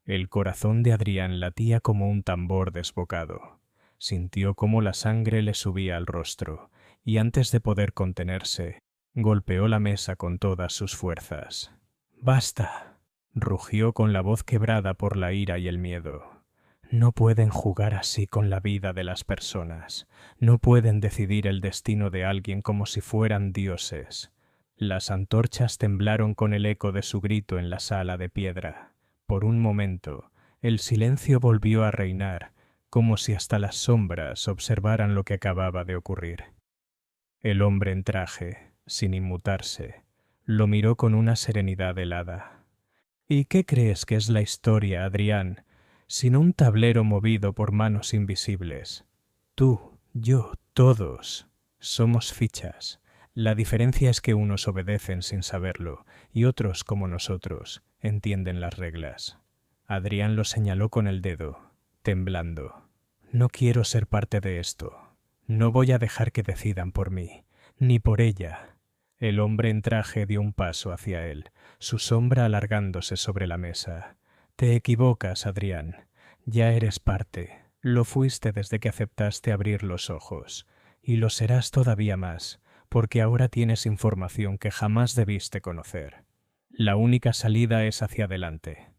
S1: El corazón de Adrián latía como un tambor desbocado. Sintió cómo la sangre le subía al rostro, y antes de poder contenerse, golpeó la mesa con todas sus fuerzas. «Basta», rugió con la voz quebrada por la ira y el miedo. «No pueden jugar así con la vida de las personas. No pueden decidir el destino de alguien como si fueran dioses. Las antorchas temblaron con el eco de su grito en la sala de piedra. Por un momento, el silencio volvió a reinar, como si hasta las sombras observaran lo que acababa de ocurrir. El hombre en traje, sin inmutarse, lo miró con una serenidad helada. ¿Y qué crees que es la historia, Adrián, sino un tablero movido por manos invisibles? Tú, yo, todos, somos fichas. La diferencia es que unos obedecen sin saberlo y otros, como nosotros, entienden las reglas. Adrián lo señaló con el dedo, temblando. No quiero ser parte de esto. No voy a dejar que decidan por mí, ni por ella. El hombre en traje dio un paso hacia él, su sombra alargándose sobre la mesa. Te equivocas, Adrián. Ya eres parte. Lo fuiste desde que aceptaste abrir los ojos. Y lo serás todavía más, porque ahora tienes información que jamás debiste conocer. La única salida es hacia adelante.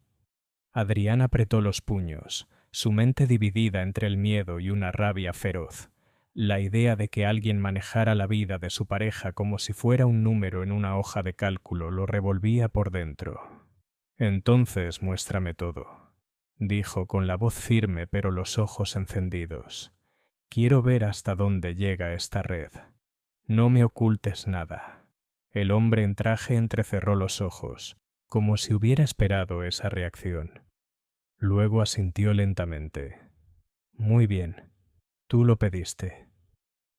S1: Adrián apretó los puños, su mente dividida entre el miedo y una rabia feroz. La idea de que alguien manejara la vida de su pareja como si fuera un número en una hoja de cálculo lo revolvía por dentro. Entonces muéstrame todo, dijo con la voz firme pero los ojos encendidos. Quiero ver hasta dónde llega esta red. No me ocultes nada. El hombre en traje entrecerró los ojos, como si hubiera esperado esa reacción. Luego asintió lentamente. Muy bien, tú lo pediste.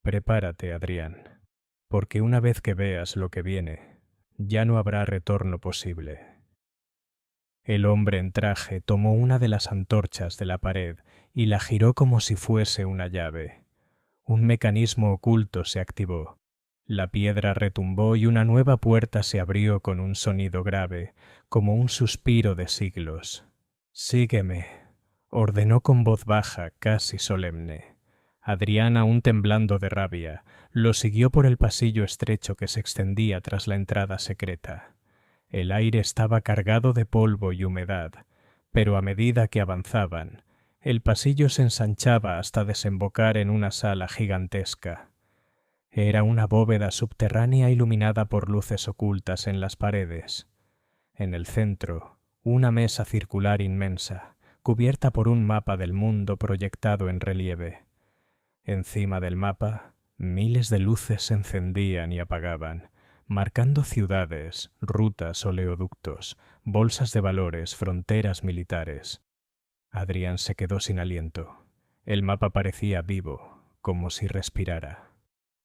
S1: Prepárate, Adrián, porque una vez que veas lo que viene, ya no habrá retorno posible. El hombre en traje tomó una de las antorchas de la pared y la giró como si fuese una llave. Un mecanismo oculto se activó. La piedra retumbó y una nueva puerta se abrió con un sonido grave, como un suspiro de siglos. «Sígueme», ordenó con voz baja, casi solemne. Adrián, aún temblando de rabia, lo siguió por el pasillo estrecho que se extendía tras la entrada secreta. El aire estaba cargado de polvo y humedad, pero a medida que avanzaban, el pasillo se ensanchaba hasta desembocar en una sala gigantesca. Era una bóveda subterránea iluminada por luces ocultas en las paredes. En el centro, una mesa circular inmensa, cubierta por un mapa del mundo proyectado en relieve. Encima del mapa, miles de luces se encendían y apagaban, marcando ciudades, rutas, oleoductos, bolsas de valores, fronteras militares. Adrián se quedó sin aliento. El mapa parecía vivo, como si respirara.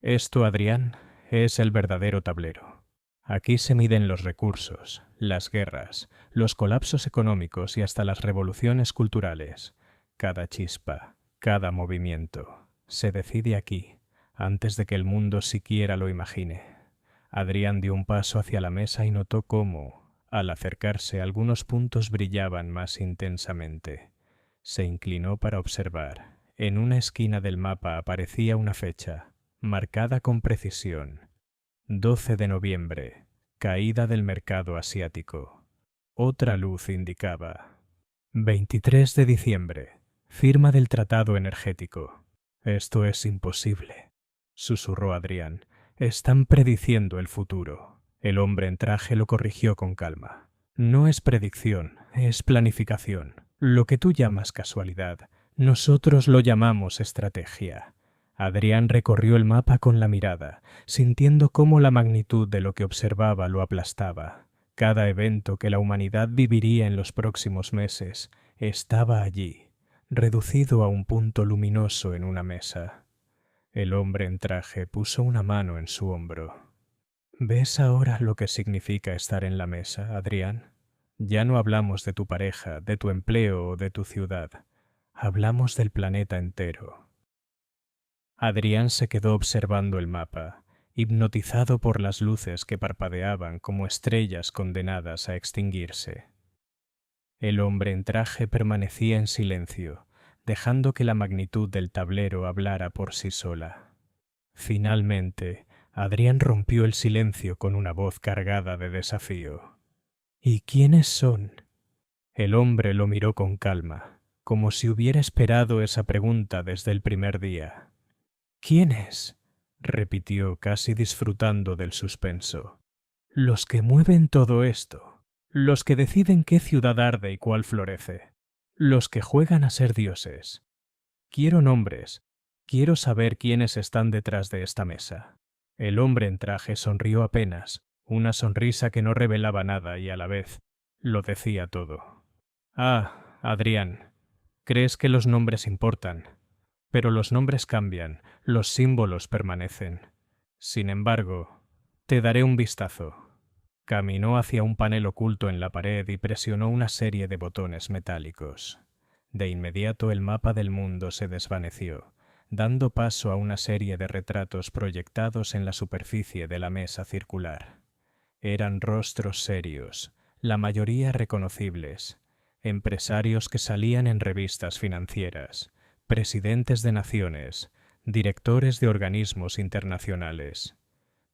S1: Esto, Adrián, es el verdadero tablero. Aquí se miden los recursos, las guerras, los colapsos económicos y hasta las revoluciones culturales. Cada chispa, cada movimiento, se decide aquí, antes de que el mundo siquiera lo imagine. Adrián dio un paso hacia la mesa y notó cómo, al acercarse, algunos puntos brillaban más intensamente. Se inclinó para observar. En una esquina del mapa aparecía una fecha, marcada con precisión. 12 de noviembre, caída del mercado asiático. Otra luz indicaba. 23 de diciembre, firma del tratado energético. Esto es imposible, susurró Adrián. Están prediciendo el futuro. El hombre en traje lo corrigió con calma. No es predicción, es planificación. Lo que tú llamas casualidad, nosotros lo llamamos estrategia. Adrián recorrió el mapa con la mirada, sintiendo cómo la magnitud de lo que observaba lo aplastaba. Cada evento que la humanidad viviría en los próximos meses estaba allí, reducido a un punto luminoso en una mesa. El hombre en traje puso una mano en su hombro. ¿Ves ahora lo que significa estar en la mesa, Adrián? Ya no hablamos de tu pareja, de tu empleo o de tu ciudad. Hablamos del planeta entero. Adrián se quedó observando el mapa, hipnotizado por las luces que parpadeaban como estrellas condenadas a extinguirse. El hombre en traje permanecía en silencio, dejando que la magnitud del tablero hablara por sí sola. Finalmente, Adrián rompió el silencio con una voz cargada de desafío. ¿Y quiénes son? El hombre lo miró con calma, como si hubiera esperado esa pregunta desde el primer día. ¿Quiénes? Repitió, casi disfrutando del suspenso. Los que mueven todo esto, los que deciden qué ciudad arde y cuál florece, los que juegan a ser dioses. Quiero nombres, quiero saber quiénes están detrás de esta mesa. El hombre en traje sonrió apenas, una sonrisa que no revelaba nada y a la vez lo decía todo. Ah, Adrián, crees que los nombres importan, pero los nombres cambian, los símbolos permanecen. Sin embargo, te daré un vistazo. Caminó hacia un panel oculto en la pared y presionó una serie de botones metálicos. De inmediato el mapa del mundo se desvaneció, dando paso a una serie de retratos proyectados en la superficie de la mesa circular. Eran rostros serios, la mayoría reconocibles, empresarios que salían en revistas financieras, presidentes de naciones, directores de organismos internacionales.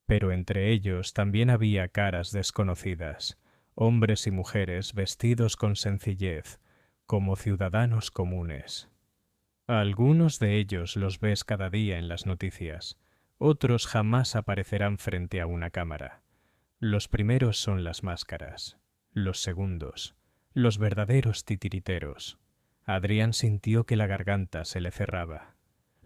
S1: Pero entre ellos también había caras desconocidas, hombres y mujeres vestidos con sencillez, como ciudadanos comunes. Algunos de ellos los ves cada día en las noticias, otros jamás aparecerán frente a una cámara. Los primeros son las máscaras, los segundos, los verdaderos titiriteros. Adrián sintió que la garganta se le cerraba.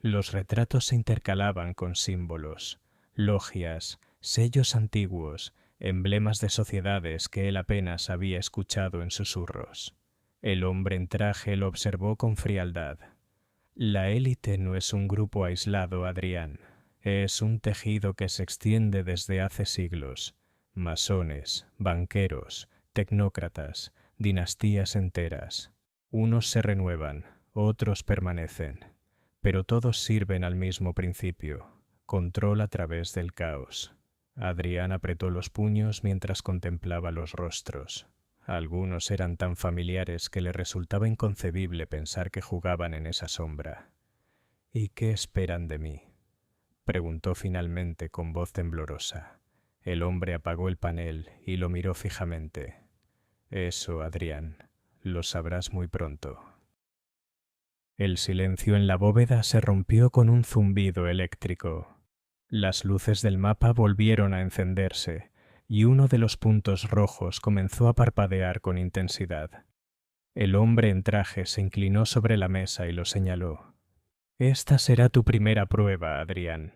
S1: Los retratos se intercalaban con símbolos, logias, sellos antiguos, emblemas de sociedades que él apenas había escuchado en susurros. El hombre en traje lo observó con frialdad. La élite no es un grupo aislado, Adrián. Es un tejido que se extiende desde hace siglos. Masones, banqueros, tecnócratas, dinastías enteras. Unos se renuevan, otros permanecen, pero todos sirven al mismo principio: control a través del caos. Adrián apretó los puños mientras contemplaba los rostros. Algunos eran tan familiares que le resultaba inconcebible pensar que jugaban en esa sombra. ¿Y qué esperan de mí?, preguntó finalmente con voz temblorosa. El hombre apagó el panel y lo miró fijamente. Eso, Adrián, lo sabrás muy pronto. El silencio en la bóveda se rompió con un zumbido eléctrico. Las luces del mapa volvieron a encenderse, y uno de los puntos rojos comenzó a parpadear con intensidad. El hombre en traje se inclinó sobre la mesa y lo señaló. Esta será tu primera prueba, Adrián.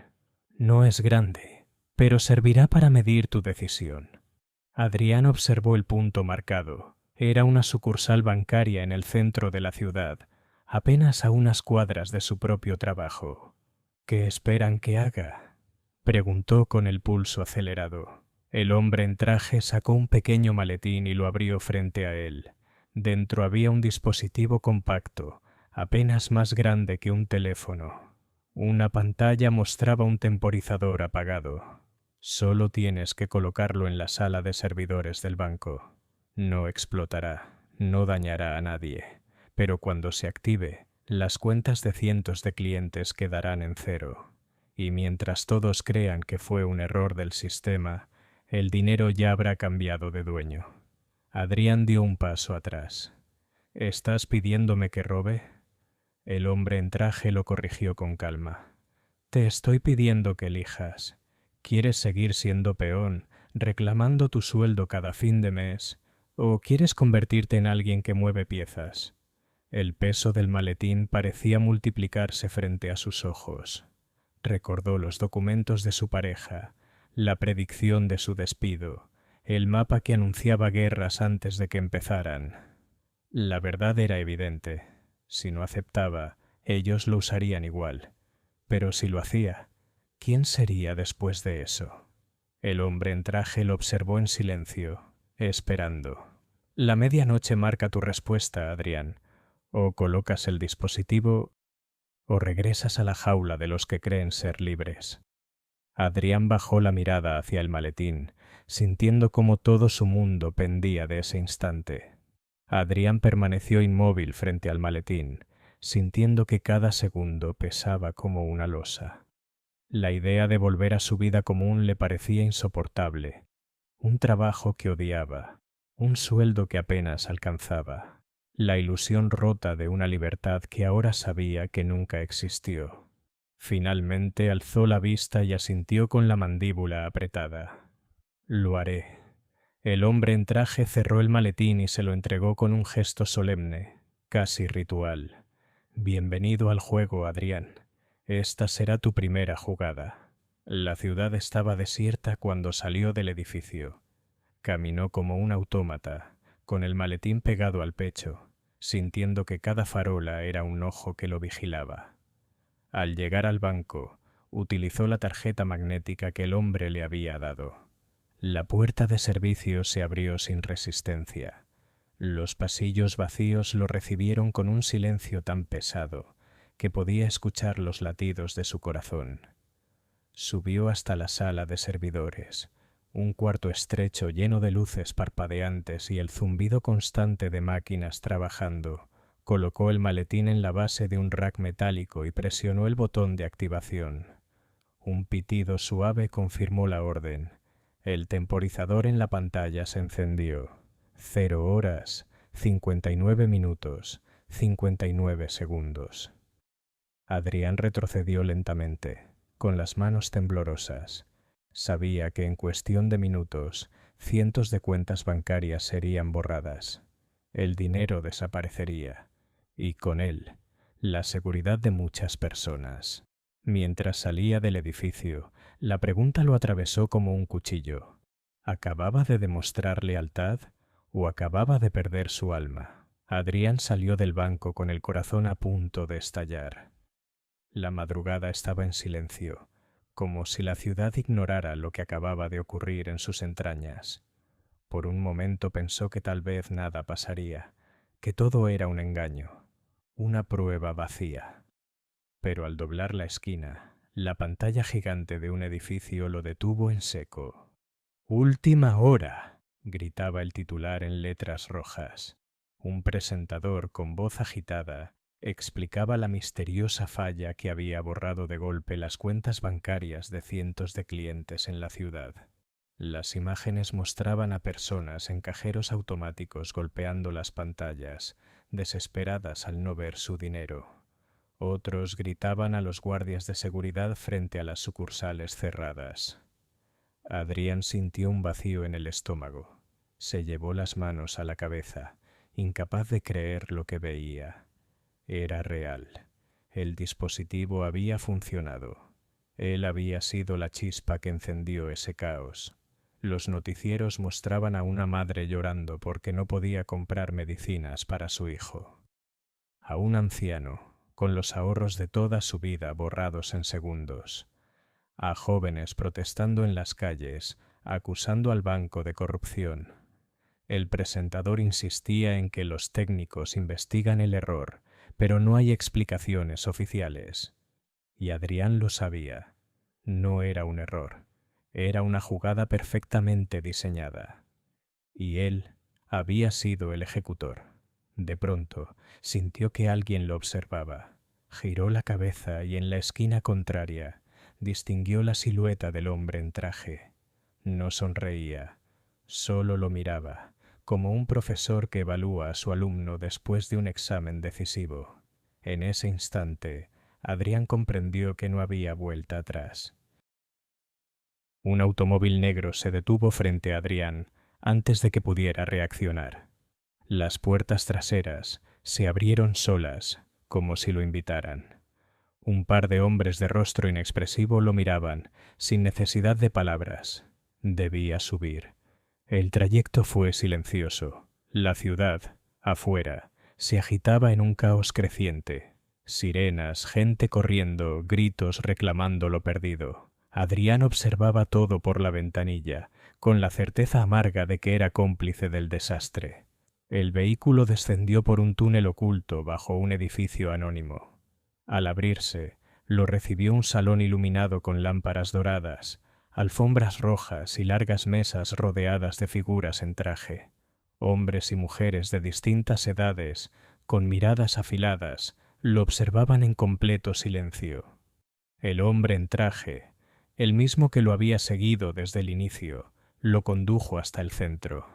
S1: No es grande, pero servirá para medir tu decisión. Adrián observó el punto marcado. Era una sucursal bancaria en el centro de la ciudad, apenas a unas cuadras de su propio trabajo. ¿Qué esperan que haga?, preguntó con el pulso acelerado. El hombre en traje sacó un pequeño maletín y lo abrió frente a él. Dentro había un dispositivo compacto, apenas más grande que un teléfono. Una pantalla mostraba un temporizador apagado. Solo tienes que colocarlo en la sala de servidores del banco. No explotará, no dañará a nadie, pero cuando se active, las cuentas de cientos de clientes quedarán en cero. Y mientras todos crean que fue un error del sistema, el dinero ya habrá cambiado de dueño. Adrián dio un paso atrás. ¿Estás pidiéndome que robe? El hombre en traje lo corrigió con calma. Te estoy pidiendo que elijas. ¿Quieres seguir siendo peón, reclamando tu sueldo cada fin de mes, o quieres convertirte en alguien que mueve piezas? El peso del maletín parecía multiplicarse frente a sus ojos. Recordó los documentos de su pareja, la predicción de su despido, el mapa que anunciaba guerras antes de que empezaran. La verdad era evidente. Si no aceptaba, ellos lo usarían igual. Pero si lo hacía, ¿quién sería después de eso? El hombre en traje lo observó en silencio, esperando. La medianoche marca tu respuesta, Adrián. O colocas el dispositivo o regresas a la jaula de los que creen ser libres. Adrián bajó la mirada hacia el maletín, sintiendo cómo todo su mundo pendía de ese instante. Adrián permaneció inmóvil frente al maletín, sintiendo que cada segundo pesaba como una losa. La idea de volver a su vida común le parecía insoportable. Un trabajo que odiaba, un sueldo que apenas alcanzaba. La ilusión rota de una libertad que ahora sabía que nunca existió. Finalmente alzó la vista y asintió con la mandíbula apretada. Lo haré. El hombre en traje cerró el maletín y se lo entregó con un gesto solemne, casi ritual. Bienvenido al juego, Adrián. Esta será tu primera jugada. La ciudad estaba desierta cuando salió del edificio. Caminó como un autómata, con el maletín pegado al pecho, sintiendo que cada farola era un ojo que lo vigilaba. Al llegar al banco, utilizó la tarjeta magnética que el hombre le había dado. La puerta de servicio se abrió sin resistencia. Los pasillos vacíos lo recibieron con un silencio tan pesado que podía escuchar los latidos de su corazón. Subió hasta la sala de servidores, un cuarto estrecho lleno de luces parpadeantes y el zumbido constante de máquinas trabajando. Colocó el maletín en la base de un rack metálico y presionó el botón de activación. Un pitido suave confirmó la orden. El temporizador en la pantalla se encendió. 0 horas, 59 minutos, 59 segundos. Adrián retrocedió lentamente, con las manos temblorosas. Sabía que en cuestión de minutos, cientos de cuentas bancarias serían borradas. El dinero desaparecería, y con él, la seguridad de muchas personas. Mientras salía del edificio, la pregunta lo atravesó como un cuchillo. ¿Acababa de demostrar lealtad o acababa de perder su alma? Adrián salió del banco con el corazón a punto de estallar. La madrugada estaba en silencio, como si la ciudad ignorara lo que acababa de ocurrir en sus entrañas. Por un momento pensó que tal vez nada pasaría, que todo era un engaño, una prueba vacía. Pero al doblar la esquina, la pantalla gigante de un edificio lo detuvo en seco. «¡Última hora!», gritaba el titular en letras rojas. Un presentador con voz agitada explicaba la misteriosa falla que había borrado de golpe las cuentas bancarias de cientos de clientes en la ciudad. Las imágenes mostraban a personas en cajeros automáticos golpeando las pantallas, desesperadas al no ver su dinero. Otros gritaban a los guardias de seguridad frente a las sucursales cerradas. Adrián sintió un vacío en el estómago. Se llevó las manos a la cabeza, incapaz de creer lo que veía. Era real. El dispositivo había funcionado. Él había sido la chispa que encendió ese caos. Los noticieros mostraban a una madre llorando porque no podía comprar medicinas para su hijo. A un anciano, con los ahorros de toda su vida borrados en segundos. A jóvenes protestando en las calles, acusando al banco de corrupción. El presentador insistía en que los técnicos investigan el error, pero no hay explicaciones oficiales. Y Adrián lo sabía. No era un error. Era una jugada perfectamente diseñada. Y él había sido el ejecutor. De pronto, sintió que alguien lo observaba. Giró la cabeza y en la esquina contraria distinguió la silueta del hombre en traje. No sonreía, solo lo miraba, como un profesor que evalúa a su alumno después de un examen decisivo. En ese instante, Adrián comprendió que no había vuelta atrás. Un automóvil negro se detuvo frente a Adrián antes de que pudiera reaccionar. Las puertas traseras se abrieron solas, como si lo invitaran. Un par de hombres de rostro inexpresivo lo miraban, sin necesidad de palabras. Debía subir. El trayecto fue silencioso. La ciudad, afuera, se agitaba en un caos creciente. Sirenas, gente corriendo, gritos reclamando lo perdido. Adrián observaba todo por la ventanilla, con la certeza amarga de que era cómplice del desastre. El vehículo descendió por un túnel oculto bajo un edificio anónimo. Al abrirse, lo recibió un salón iluminado con lámparas doradas, alfombras rojas y largas mesas rodeadas de figuras en traje. Hombres y mujeres de distintas edades, con miradas afiladas, lo observaban en completo silencio. El hombre en traje, el mismo que lo había seguido desde el inicio, lo condujo hasta el centro.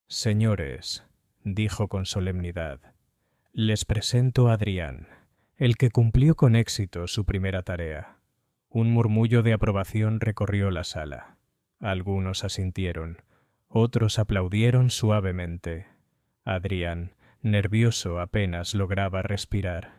S1: «Señores», dijo con solemnidad, «les presento a Adrián, el que cumplió con éxito su primera tarea». Un murmullo de aprobación recorrió la sala. Algunos asintieron, otros aplaudieron suavemente. Adrián, nervioso, apenas lograba respirar.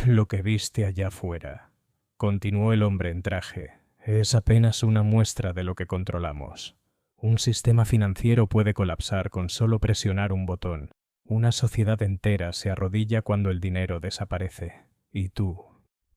S1: Lo que viste allá fuera, continuó el hombre en traje, es apenas una muestra de lo que controlamos. Un sistema financiero puede colapsar con solo presionar un botón. Una sociedad entera se arrodilla cuando el dinero desaparece. Y tú,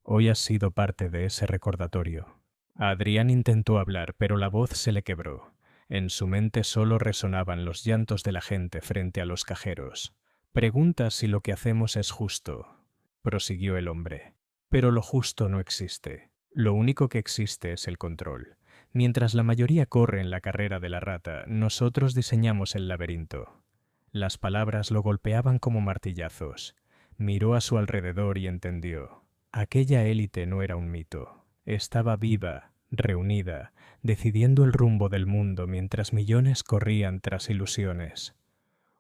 S1: hoy has sido parte de ese recordatorio. Adrián intentó hablar, pero la voz se le quebró. En su mente solo resonaban los llantos de la gente frente a los cajeros. Preguntas si lo que hacemos es justo, prosiguió el hombre. Pero lo justo no existe. Lo único que existe es el control. Mientras la mayoría corre en la carrera de la rata, nosotros diseñamos el laberinto. Las palabras lo golpeaban como martillazos. Miró a su alrededor y entendió. Aquella élite no era un mito. Estaba viva, reunida, decidiendo el rumbo del mundo mientras millones corrían tras ilusiones.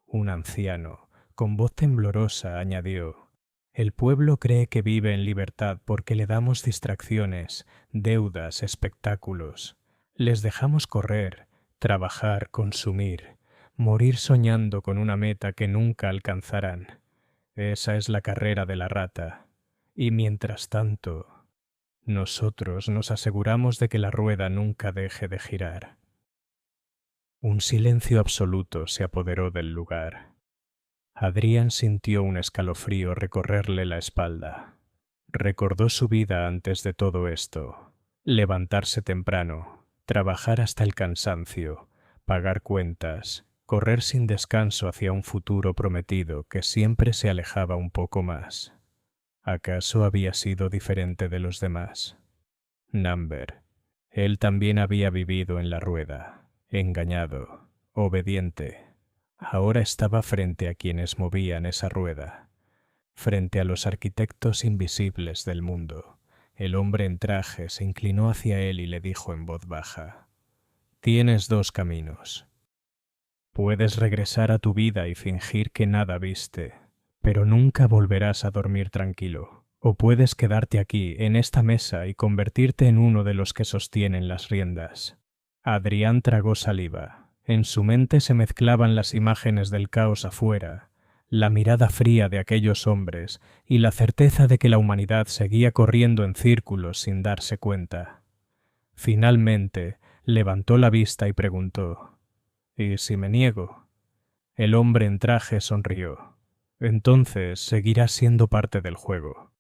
S1: Un anciano, con voz temblorosa, añadió: el pueblo cree que vive en libertad porque le damos distracciones, deudas, espectáculos. Les dejamos correr, trabajar, consumir, morir soñando con una meta que nunca alcanzarán. Esa es la carrera de la rata. Y mientras tanto, nosotros nos aseguramos de que la rueda nunca deje de girar. Un silencio absoluto se apoderó del lugar. Adrián sintió un escalofrío recorrerle la espalda. Recordó su vida antes de todo esto. Levantarse temprano, trabajar hasta el cansancio, pagar cuentas, correr sin descanso hacia un futuro prometido que siempre se alejaba un poco más. ¿Acaso había sido diferente de los demás? Number. Él también había vivido en la rueda, engañado, obediente. Ahora estaba frente a quienes movían esa rueda, frente a los arquitectos invisibles del mundo. El hombre en traje se inclinó hacia él y le dijo en voz baja: tienes dos caminos. Puedes regresar a tu vida y fingir que nada viste, pero nunca volverás a dormir tranquilo. O puedes quedarte aquí, en esta mesa, y convertirte en uno de los que sostienen las riendas. Adrián tragó saliva. En su mente se mezclaban las imágenes del caos afuera, la mirada fría de aquellos hombres y la certeza de que la humanidad seguía corriendo en círculos sin darse cuenta. Finalmente, levantó la vista y preguntó: ¿y si me niego? El hombre en traje sonrió. Entonces seguirás siendo parte del juego.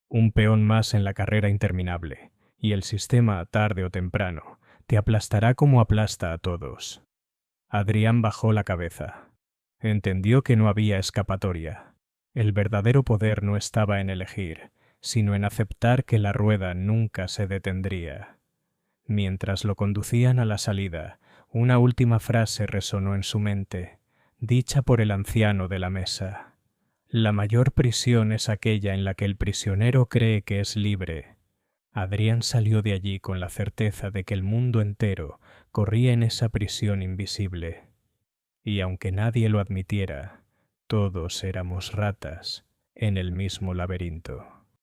S1: Un peón más en la carrera interminable, y el sistema, tarde o temprano, te aplastará como aplasta a todos. Adrián bajó la cabeza. Entendió que no había escapatoria. El verdadero poder no estaba en elegir, sino en aceptar que la rueda nunca se detendría. Mientras lo conducían a la salida, una última frase resonó en su mente, dicha por el anciano de la mesa. La mayor prisión es aquella en la que el prisionero cree que es libre. Adrián salió de allí con la certeza de que el mundo entero corría en esa prisión invisible. Y aunque nadie lo admitiera, todos éramos ratas en el mismo laberinto.